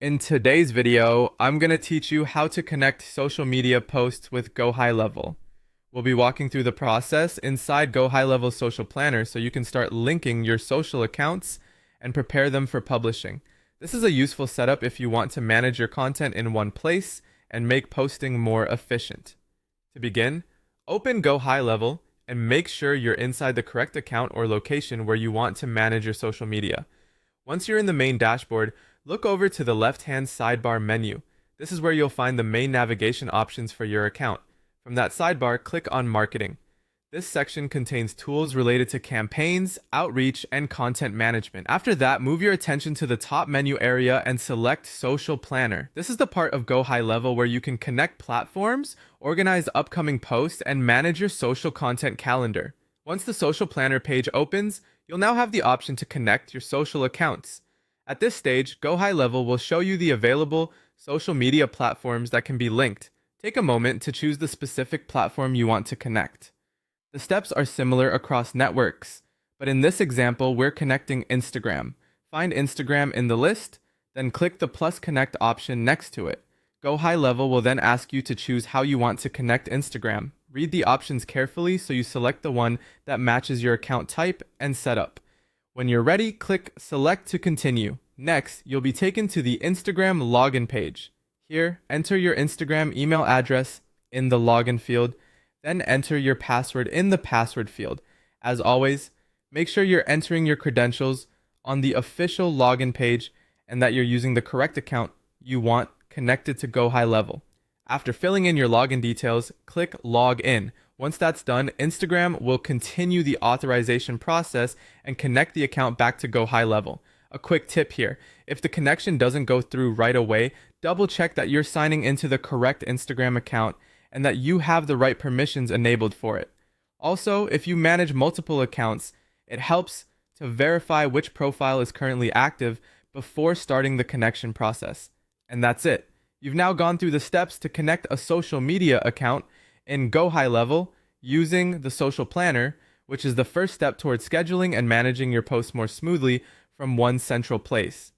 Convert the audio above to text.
In today's video, I'm going to teach you how to connect social media posts with Gohighlevel. We'll be walking through the process inside Gohighlevel Social Planner so you can start linking your social accounts and prepare them for publishing. This is a useful setup if you want to manage your content in one place and make posting more efficient. To begin, open Gohighlevel and make sure you're inside the correct account or location where you want to manage your social media. Once you're in the main dashboard, look over to the left-hand sidebar menu. This is where you'll find the main navigation options for your account. From that sidebar, click on Marketing. This section contains tools related to campaigns, outreach, and content management. After that, move your attention to the top menu area and select Social Planner. This is the part of Gohighlevel where you can connect platforms, organize upcoming posts, and manage your social content calendar. Once the Social Planner page opens, you'll now have the option to connect your social accounts. At this stage, Gohighlevel will show you the available social media platforms that can be linked. Take a moment to choose the specific platform you want to connect. The steps are similar across networks, but in this example, we're connecting Instagram. Find Instagram in the list, then click the plus connect option next to it. Gohighlevel will then ask you to choose how you want to connect Instagram. Read the options carefully so you select the one that matches your account type and setup. When you're ready, click Select to continue. Next, you'll be taken to the Instagram login page. Here, enter your Instagram email address in the login field, then enter your password in the password field. As always, make sure you're entering your credentials on the official login page and that you're using the correct account you want connected to Gohighlevel. After filling in your login details, click Log In. Once that's done, Instagram will continue the authorization process and connect the account back to Gohighlevel. A quick tip here: if the connection doesn't go through right away, double check that you're signing into the correct Instagram account and that you have the right permissions enabled for it. Also, if you manage multiple accounts, it helps to verify which profile is currently active before starting the connection process. And that's it. You've now gone through the steps to connect a social media account in Gohighlevel using the Social Planner, which is the first step towards scheduling and managing your posts more smoothly from one central place.